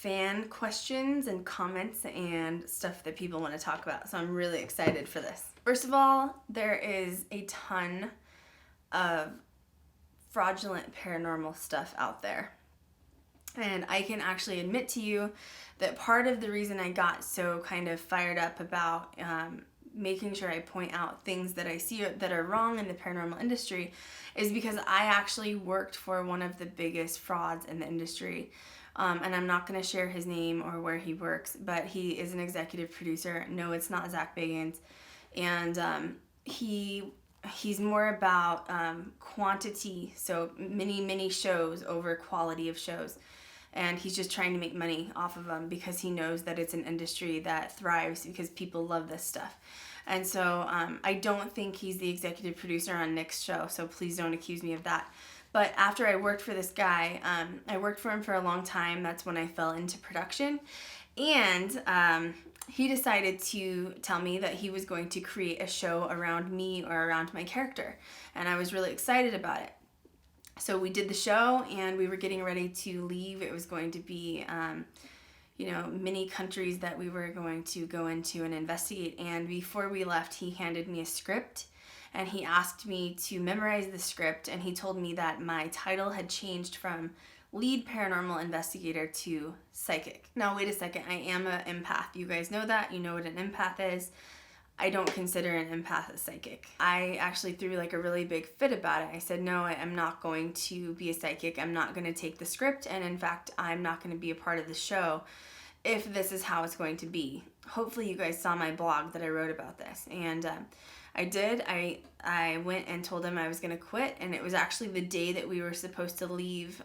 fan questions and comments and stuff that people want to talk about. So I'm really excited for this. First of all, there is a ton of fraudulent paranormal stuff out there. And I can actually admit to you that part of the reason I got so kind of fired up about making sure I point out things that I see that are wrong in the paranormal industry is because I actually worked for one of the biggest frauds in the industry. And I'm not going to share his name or where he works, but he is an executive producer. No, it's not Zach Bagans. And he's more about quantity, so many shows over quality of shows. And he's just trying to make money off of them because he knows that it's an industry that thrives because people love this stuff. And so I don't think he's the executive producer on Nick's show, so please don't accuse me of that. But after I worked for this guy, I worked for him for a long time. That's when I fell into production. And he decided to tell me that he was going to create a show around me or around my character. And I was really excited about it. So we did the show and we were getting ready to leave. It was going to be, many countries that we were going to go into and investigate. And before we left, he handed me a script and he asked me to memorize the script. And he told me that my title had changed from lead paranormal investigator to psychic. Now, wait a second. I am an empath. You guys know that. You know what an empath is. I don't consider an empath a psychic. I actually threw like a really big fit about it. I said, no, I am not going to be a psychic. I'm not going to take the script. And in fact, I'm not going to be a part of the show if this is how it's going to be. Hopefully you guys saw my blog that I wrote about this. And I did. I went and told him I was going to quit. And it was actually the day that we were supposed to leave.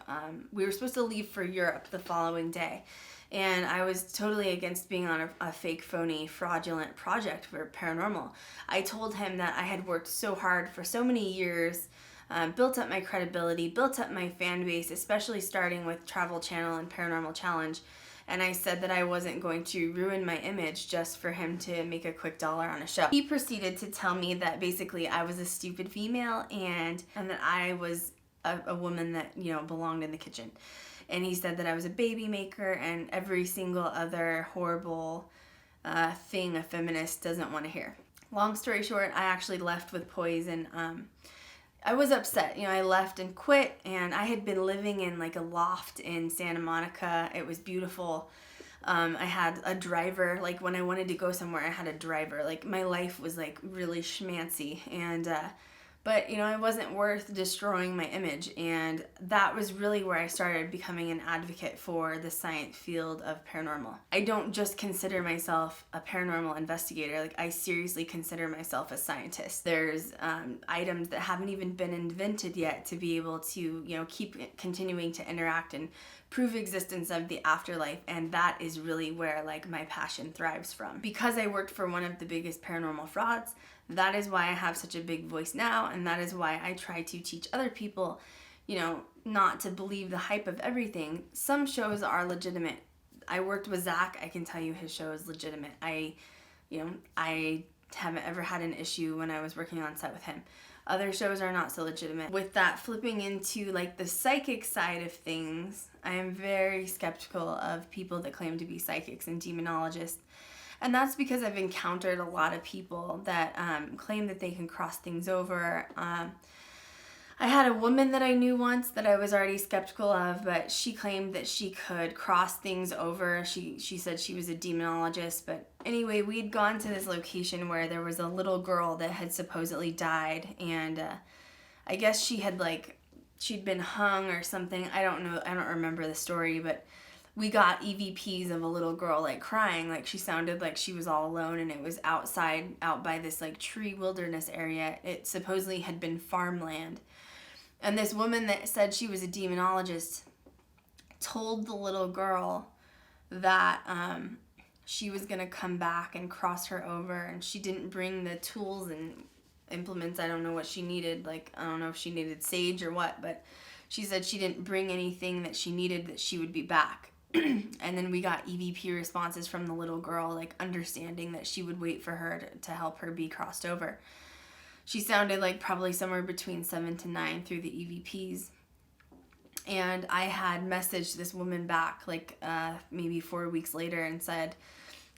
We were supposed to leave for Europe the following day. And I was totally against being on a fake, phony, fraudulent project for paranormal. I told him that I had worked so hard for so many years, built up my credibility, built up my fan base, especially starting with Travel Channel and Paranormal Challenge. And I said that I wasn't going to ruin my image just for him to make a quick dollar on a show. He proceeded to tell me that basically I was a stupid female and that I was a woman that, belonged in the kitchen. And he said that I was a baby maker and every single other horrible thing a feminist doesn't want to hear. Long story short, I actually left with poison. I was upset. I left and quit, and I had been living in like a loft in Santa Monica. It was beautiful. I had a driver. Like when I wanted to go somewhere, I had a driver. Like my life was like really schmancy. And but it wasn't worth destroying my image, and that was really where I started becoming an advocate for the science field of paranormal. I don't just consider myself a paranormal investigator. Like I seriously consider myself a scientist. There's items that haven't even been invented yet to be able to keep continuing to interact and prove existence of the afterlife, and that is really where like my passion thrives from. Because I worked for one of the biggest paranormal frauds, that is why I have such a big voice now, and that is why I try to teach other people, not to believe the hype of everything. Some shows are legitimate. I worked with Zach. I can tell you his show is legitimate. I haven't ever had an issue when I was working on set with him. Other shows are not so legitimate. With that, flipping into like the psychic side of things, I am very skeptical of people that claim to be psychics and demonologists. And that's because I've encountered a lot of people that claim that they can cross things over. I had a woman that I knew once that I was already skeptical of, but she claimed that she could cross things over. She said she was a demonologist. But anyway, we'd gone to this location where there was a little girl that had supposedly died. And I guess she'd been hung or something. I don't know. I don't remember the story, but we got EVPs of a little girl like crying, like she sounded like she was all alone, and it was out by this like tree wilderness area. It supposedly had been farmland. And this woman that said she was a demonologist told the little girl that she was going to come back and cross her over, and she didn't bring the tools and implements. I don't know what she needed. Like, I don't know if she needed sage or what, but she said she didn't bring anything that she needed, that she would be back. And then we got EVP responses from the little girl, like understanding that she would wait for her to help her be crossed over. She sounded like probably somewhere between 7 to 9 through the EVPs. And I had messaged this woman back like maybe 4 weeks later and said,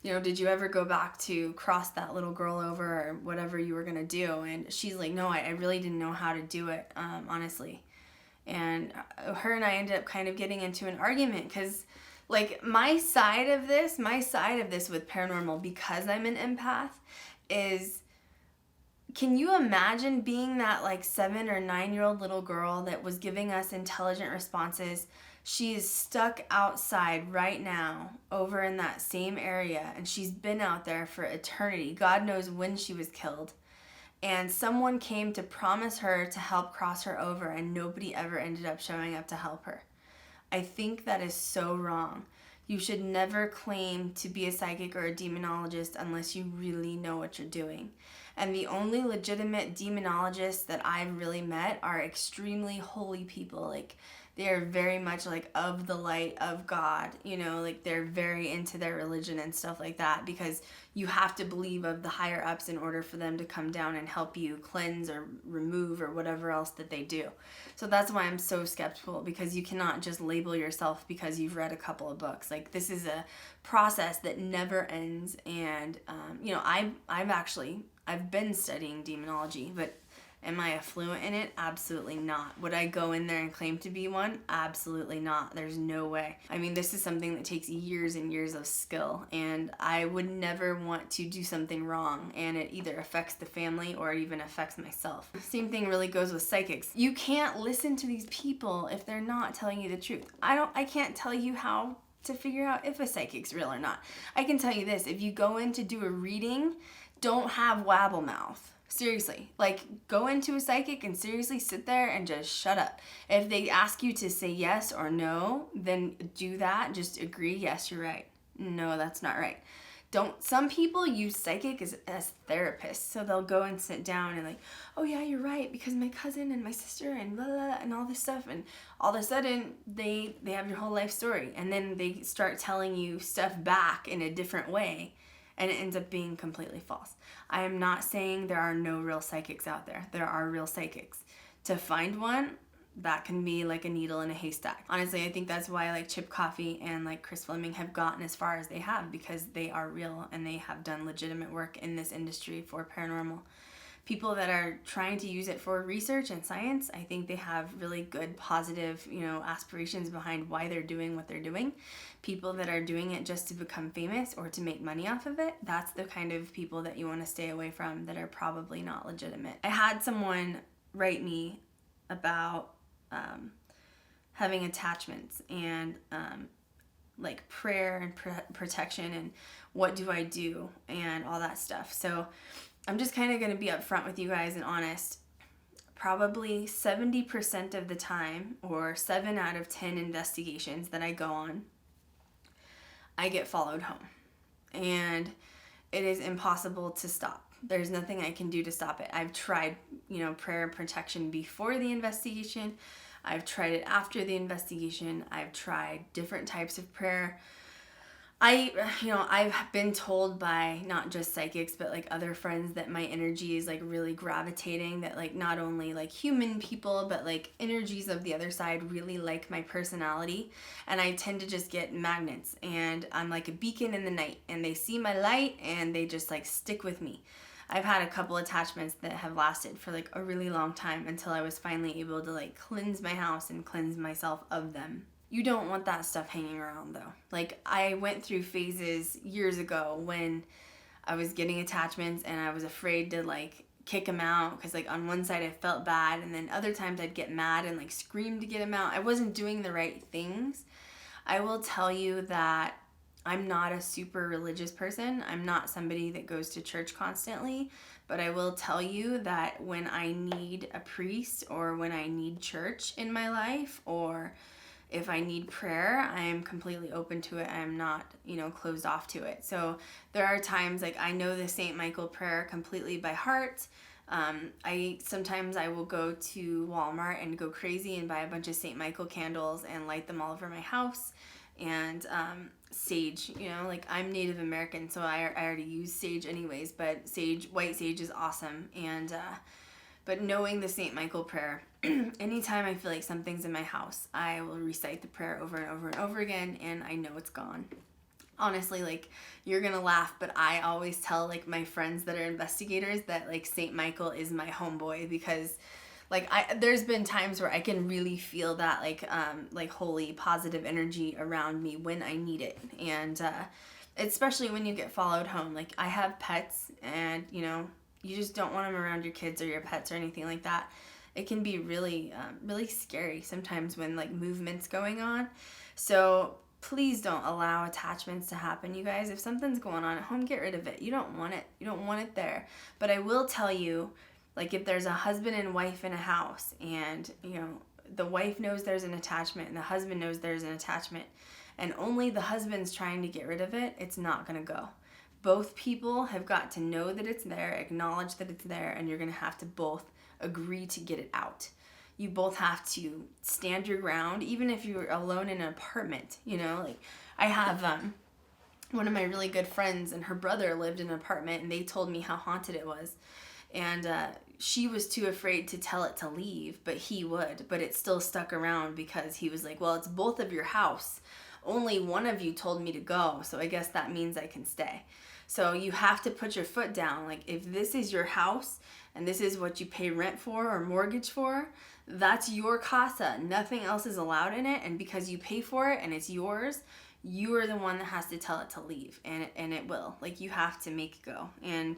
you know, did you ever go back to cross that little girl over or whatever you were going to do? And she's like, no, I really didn't know how to do it, honestly. And her and I ended up kind of getting into an argument because, like, my side of this with paranormal, because I'm an empath, is, can you imagine being that like 7 or 9-year-old little girl that was giving us intelligent responses? She is stuck outside right now over in that same area, and she's been out there for eternity. God knows when she was killed. And someone came to promise her to help cross her over, and nobody ever ended up showing up to help her. I think that is so wrong. You should never claim to be a psychic or a demonologist unless you really know what you're doing. And the only legitimate demonologists that I've really met are extremely holy people. Like, they are very much like of the light of God, you know, like they're very into their religion and stuff like that, because you have to believe of the higher ups in order for them to come down and help you cleanse or remove or whatever else that they do. So that's why I'm so skeptical, because you cannot just label yourself because you've read a couple of books. Like, this is a process that never ends. And, you know, I've been studying demonology, but am I a fluent in it? Absolutely not. Would I go in there and claim to be one? Absolutely not. There's no way. I mean, this is something that takes years and years of skill, and I would never want to do something wrong, and it either affects the family or it even affects myself. Same thing really goes with psychics. You can't listen to these people if they're not telling you the truth. I can't tell you how to figure out if a psychic's real or not. I can tell you this: if you go in to do a reading, don't have wabble mouth. Seriously, like, go into a psychic and seriously sit there and just shut up. If they ask you to say yes or no, then do that. Just agree, yes, you're right. No, that's not right. Some people use psychic as therapists. So they'll go and sit down and like, oh yeah, you're right, because my cousin and my sister and blah, blah, blah, and all this stuff. And all of a sudden they have your whole life story. And then they start telling you stuff back in a different way. And it ends up being completely false. I am not saying there are no real psychics out there. There are real psychics. To find one, that can be like a needle in a haystack. Honestly, I think that's why like Chip Coffey and like Chris Fleming have gotten as far as they have, because they are real and they have done legitimate work in this industry for paranormal. People that are trying to use it for research and science, I think they have really good, positive, you know, aspirations behind why they're doing what they're doing. People that are doing it just to become famous or to make money off of it, that's the kind of people that you want to stay away from, that are probably not legitimate. I had someone write me about having attachments and like prayer and protection and what do I do and all that stuff. So I'm just kind of going to be upfront with you guys and honest. Probably 70% of the time, or 7 out of 10 investigations that I go on, I get followed home. And it is impossible to stop. There's nothing I can do to stop it. I've tried, you know, prayer and protection before the investigation. I've tried it after the investigation. I've tried different types of prayer. I've been told by not just psychics, but like other friends, that my energy is like really gravitating, that like not only like human people, but like energies of the other side really like my personality. And I tend to just get magnets, and I'm like a beacon in the night, and they see my light and they just like stick with me. I've had a couple attachments that have lasted for like a really long time, until I was finally able to like cleanse my house and cleanse myself of them. You don't want that stuff hanging around though. Like, I went through phases years ago when I was getting attachments and I was afraid to like kick them out, because like on one side I felt bad, and then other times I'd get mad and like scream to get them out. I wasn't doing the right things. I will tell you that I'm not a super religious person. I'm not somebody that goes to church constantly, but I will tell you that when I need a priest, or when I need church in my life, or if I need prayer, I am completely open to it. I'm not, closed off to it. So there are times like I know the St. Michael prayer completely by heart. Sometimes I will go to Walmart and go crazy and buy a bunch of St. Michael candles and light them all over my house. And sage, like I'm Native American, so I already use sage anyways, but white sage is awesome. And But knowing the St. Michael prayer, anytime I feel like something's in my house, I will recite the prayer over and over and over again, and I know it's gone. Honestly, like, you're gonna laugh, but I always tell, like, my friends that are investigators that, like, St. Michael is my homeboy, because, like, there's been times where I can really feel that, like holy, positive energy around me when I need it. And especially when you get followed home. Like, I have pets, and, you know, you just don't want them around your kids or your pets or anything like that. It can be really, really scary sometimes when, like, movement's going on. So please don't allow attachments to happen, you guys. If something's going on at home, get rid of it. You don't want it. You don't want it there. But I will tell you, like, if there's a husband and wife in a house, and, you know, the wife knows there's an attachment and the husband knows there's an attachment, and only the husband's trying to get rid of it, it's not going to go. Both people have got to know that it's there, acknowledge that it's there, and you're going to have to both agree to get it out. You both have to stand your ground, even if you're alone in an apartment, you know. Like, I have one of my really good friends, and her brother lived in an apartment, and they told me how haunted it was. And she was too afraid to tell it to leave, but he would. But it still stuck around because he was like, well, it's both of your house. Only one of you told me to go, so I guess that means I can stay. So you have to put your foot down. Like, if this is your house and this is what you pay rent for or mortgage for, that's your casa. Nothing else is allowed in it. And because you pay for it and it's yours, you are the one that has to tell it to leave. And it will. Like, you have to make it go. And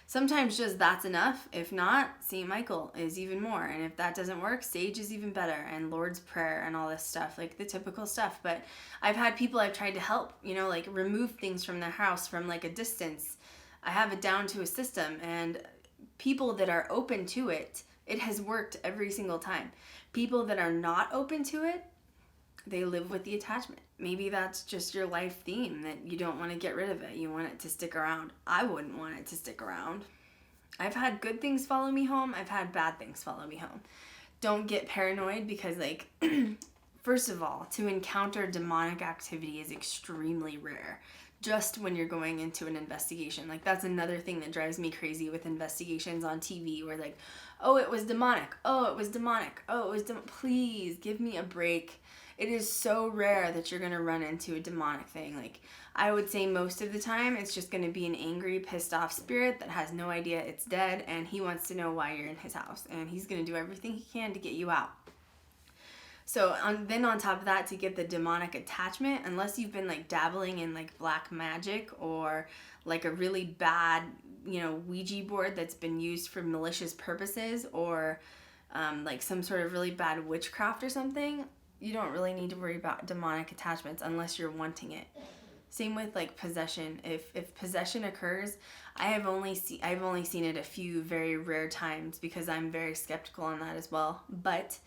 sometimes just that's enough. If not, St. Michael is even more. And if that doesn't work, Sage is even better. And Lord's Prayer and all this stuff, like the typical stuff. But I've had people I've tried to help, you know, like remove things from their house from like a distance. I have it down to a system, and people that are open to it, it has worked every single time. People that are not open to it, they live with the attachment. Maybe that's just your life theme, that you don't want to get rid of it. You want it to stick around. I wouldn't want it to stick around. I've had good things follow me home. I've had bad things follow me home. Don't get paranoid, because, like, first of all, to encounter demonic activity is extremely rare. Just when you're going into an investigation. Like, that's another thing that drives me crazy with investigations on TV, where, like, oh, it was demonic. Oh, it was demonic. Oh, it was please give me a break. It is so rare that you're going to run into a demonic thing. Like, I would say most of the time it's just going to be an angry, pissed off spirit that has no idea it's dead, and he wants to know why you're in his house, and he's going to do everything he can to get you out. So then on top of that, to get the demonic attachment, unless you've been like dabbling in like black magic or like a really bad, you know, Ouija board that's been used for malicious purposes, or like some sort of really bad witchcraft or something, you don't really need to worry about demonic attachments unless you're wanting it. Same with like possession. If possession occurs, I've only seen it a few very rare times, because I'm very skeptical on that as well. But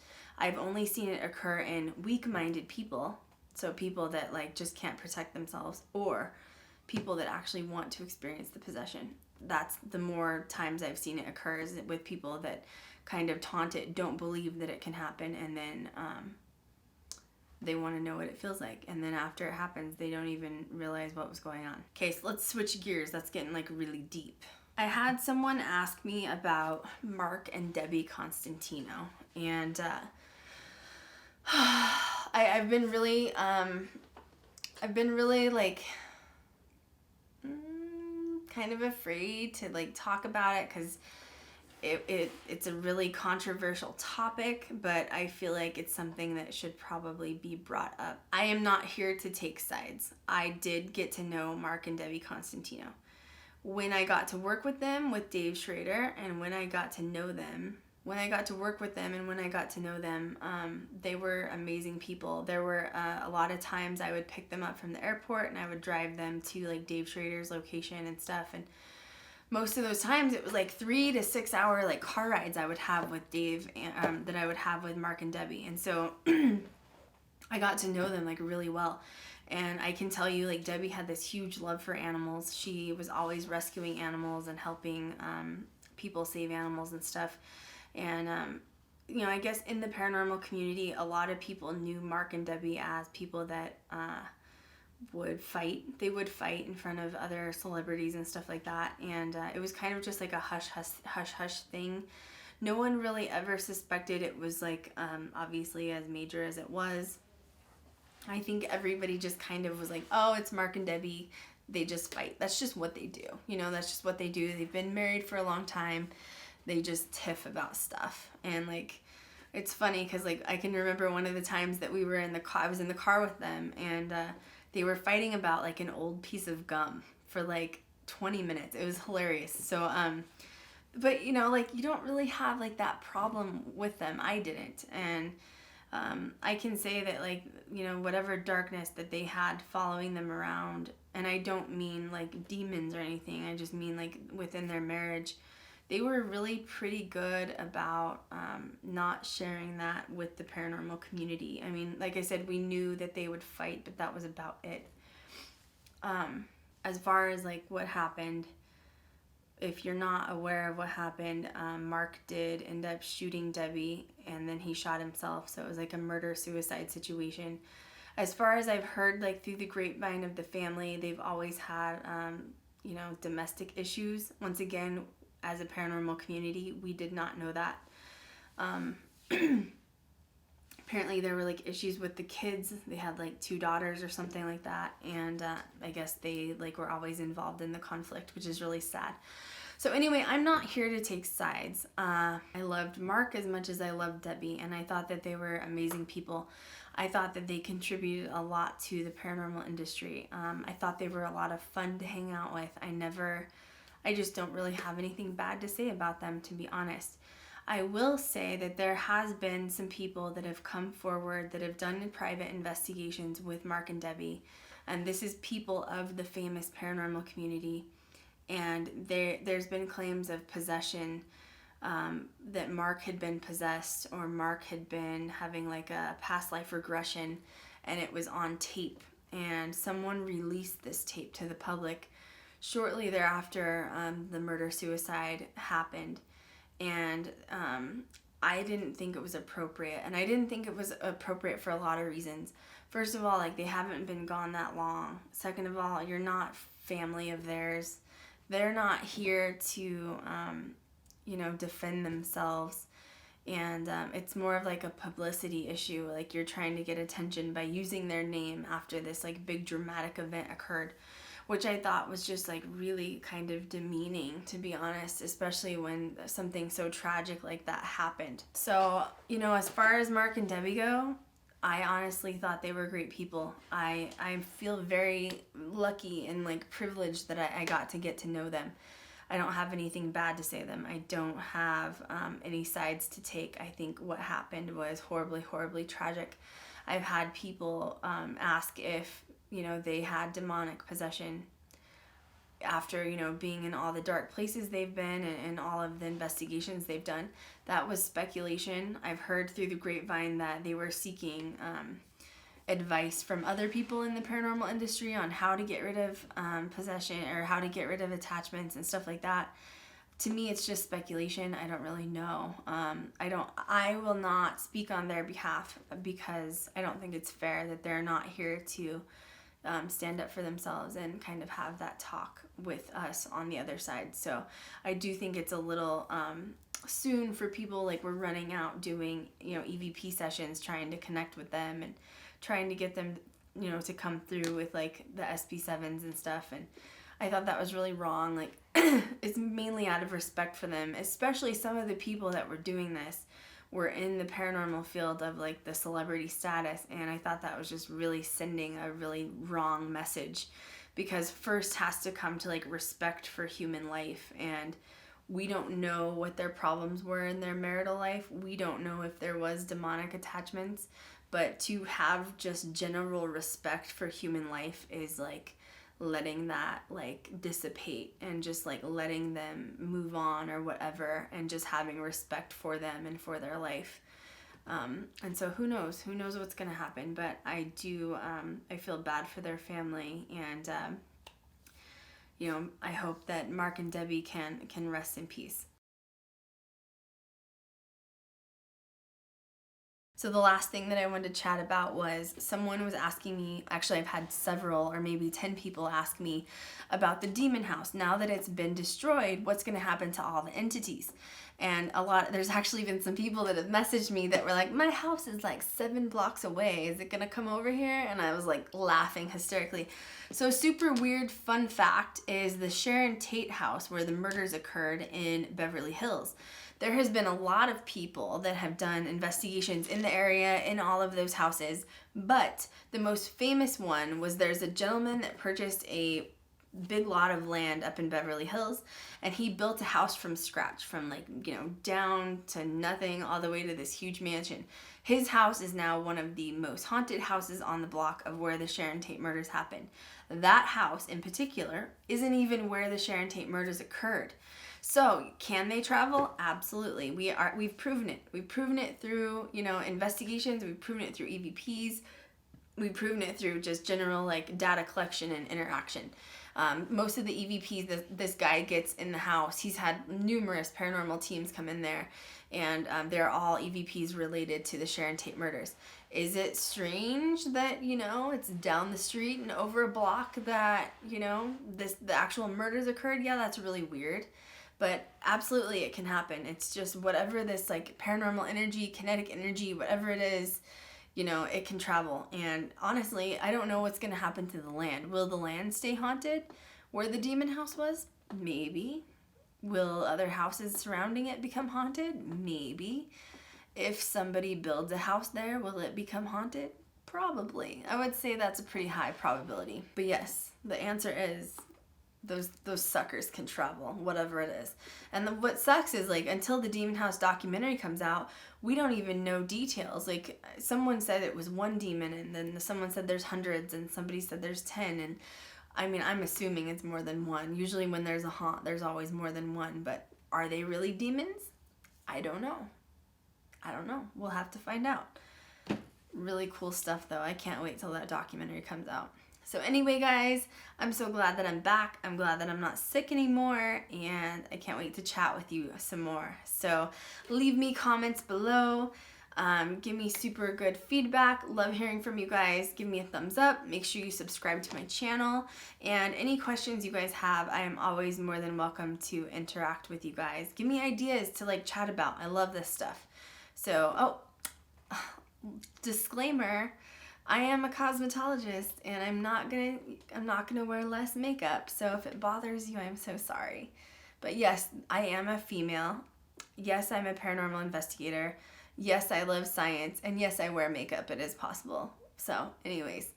I've only seen it occur in weak-minded people, so people that like just can't protect themselves, or people that actually want to experience the possession. That's the more times I've seen it occur, is with people that kind of taunt it, don't believe that it can happen, and then they want to know what it feels like, and then after it happens, they don't even realize what was going on. Okay, so let's switch gears. That's getting like really deep. I had someone ask me about Mark and Debbie Constantino, and I've been really like kind of afraid to like talk about it, because it's a really controversial topic, but I feel like it's something that should probably be brought up. I am not here to take sides. I did get to know Mark and Debbie Constantino. When I got to work with them, with Dave Schrader, and when I got to know them, when I got to work with them and when I got to know them, they were amazing people. There were a lot of times I would pick them up from the airport, and I would drive them to like Dave Schrader's location and stuff, and most of those times it was like 3 to 6 hour like car rides I would have with Dave, and that I would have with Mark and Debbie. And so I got to know them like really well. And I can tell you, like, Debbie had this huge love for animals. She was always rescuing animals and helping people save animals and stuff. And you know, I guess in the paranormal community, a lot of people knew Mark and Debbie as people that would fight. They would fight in front of other celebrities and stuff like that. And it was kind of just like a hush hush thing. No one really ever suspected it was like obviously as major as it was. I think everybody just kind of was like, oh, it's Mark and Debbie. They just fight. That's just what they do. You know, that's just what they do. They've been married for a long time. They just tiff about stuff. And like, it's funny because like I can remember one of the times that we were in the car. I was in the car with them, and they were fighting about like an old piece of gum for like 20 minutes. It was hilarious. So but you know, like, you don't really have like that problem with them. I didn't. And I can say that, like, you know, whatever darkness that they had following them around, and I don't mean like demons or anything, I just mean like within their marriage, they were really pretty good about not sharing that with the paranormal community. I mean, like I said, we knew that they would fight, but that was about it. As far as like what happened, if you're not aware of what happened, Mark did end up shooting Debbie, and then he shot himself. So it was like a murder-suicide situation. As far as I've heard, like through the grapevine of the family, they've always had, you know, domestic issues. Once again, as a paranormal community, we did not know that. Apparently there were like issues with the kids. They had like 2 daughters or something like that, and I guess they like were always involved in the conflict, which is really sad. So anyway, I'm not here to take sides. I loved Mark as much as I loved Debbie, and I thought that they were amazing people. I thought that they contributed a lot to the paranormal industry. I thought they were a lot of fun to hang out with. I just don't really have anything bad to say about them, to be honest. I will say that there has been some people that have come forward that have done private investigations with Mark and Debbie, and this is people of the famous paranormal community, and there's been claims of possession, that Mark had been possessed, or Mark had been having like a past life regression, and it was on tape, and someone released this tape to the public shortly thereafter. The murder-suicide happened. And I didn't think it was appropriate. And I didn't think it was appropriate for a lot of reasons. First of all, like, they haven't been gone that long. Second of all, you're not family of theirs. They're not here to, you know, defend themselves. And it's more of like a publicity issue. Like, you're trying to get attention by using their name after this like big dramatic event occurred, which I thought was just like really kind of demeaning, to be honest, especially when something so tragic like that happened. So, you know, as far as Mark and Debbie go, I honestly thought they were great people. I feel very lucky and like privileged that I got to get to know them. I don't have anything bad to say to them. I don't have any sides to take. I think what happened was horribly, horribly tragic. I've had people ask if, you know, they had demonic possession after, you know, being in all the dark places they've been, and all of the investigations they've done. That was speculation. I've heard through the grapevine that they were seeking advice from other people in the paranormal industry on how to get rid of possession, or how to get rid of attachments and stuff like that. To me, it's just speculation. I don't really know. I will not speak on their behalf, because I don't think it's fair that they're not here to stand up for themselves and kind of have that talk with us on the other side. So I do think it's a little soon for people. Like, we're running out doing, you know, EVP sessions, trying to connect with them and trying to get them, you know, to come through with like the SP7s and stuff. And I thought that was really wrong. Like, it's mainly out of respect for them, especially some of the people that were doing this were in the paranormal field of like the celebrity status, and I thought that was just really sending a really wrong message, because first has to come to like respect for human life, and we don't know what their problems were in their marital life. We don't know if there was demonic attachments, but to have just general respect for human life is like letting that like dissipate, and just like letting them move on or whatever, and just having respect for them and for their life. And so who knows what's gonna happen, but I feel bad for their family, and you know, I hope that Mark and Debbie can rest in peace. So the last thing that I wanted to chat about was someone was asking me, actually I've had several or maybe 10 people ask me about the demon house. Now that it's been destroyed, what's going to happen to all the entities? And there's actually been some people that have messaged me that were like, my house is like 7 blocks away. Is it going to come over here? And I was like laughing hysterically. So super weird fun fact is the Sharon Tate house where the murders occurred in Beverly Hills. There has been a lot of people that have done investigations in the area, in all of those houses, but the most famous one was there's a gentleman that purchased a big lot of land up in Beverly Hills, and he built a house from scratch, from down to nothing all the way to this huge mansion. His house is now one of the most haunted houses on the block of where the Sharon Tate murders happened. That house in particular isn't even where the Sharon Tate murders occurred. So, can they travel? Absolutely. We've proven it. We've proven it through, investigations. We've proven it through EVPs. We've proven it through just general data collection and interaction. Most of the EVPs this guy gets in the house, he's had numerous paranormal teams come in there, and they're all EVPs related to the Sharon Tate murders. Is it strange that, it's down the street and over a block that, the actual murders occurred? Yeah, that's really weird. But absolutely it can happen. It's just whatever this paranormal energy, kinetic energy, whatever it is, it can travel. And honestly, I don't know what's going to happen to the land. Will the land stay haunted where the demon house was? Maybe. Will other houses surrounding it become haunted? Maybe. If somebody builds a house there, will it become haunted? Probably. I would say that's a pretty high probability. But yes, the answer is those suckers can travel, whatever it is. And what sucks is until the Demon House documentary comes out, we don't even know details. Someone said it was one demon, and then someone said there's hundreds, and somebody said there's 10, and I'm assuming it's more than one. Usually when there's a haunt, there's always more than one, but are they really demons? I don't know. We'll have to find out. Really cool stuff though. I can't wait till that documentary comes out. So anyway, guys, I'm so glad that I'm back. I'm glad that I'm not sick anymore, and I can't wait to chat with you some more. So leave me comments below. Give me super good feedback. Love hearing from you guys. Give me a thumbs up. Make sure you subscribe to my channel. And any questions you guys have, I am always more than welcome to interact with you guys. Give me ideas to chat about. I love this stuff. So, disclaimer, I am a cosmetologist, and I'm not gonna wear less makeup. So if it bothers you, I'm so sorry. But yes, I am a female. Yes, I'm a paranormal investigator. Yes, I love science, and yes, I wear makeup. It is possible. So anyways,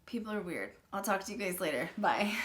people are weird. I'll talk to you guys later. Bye.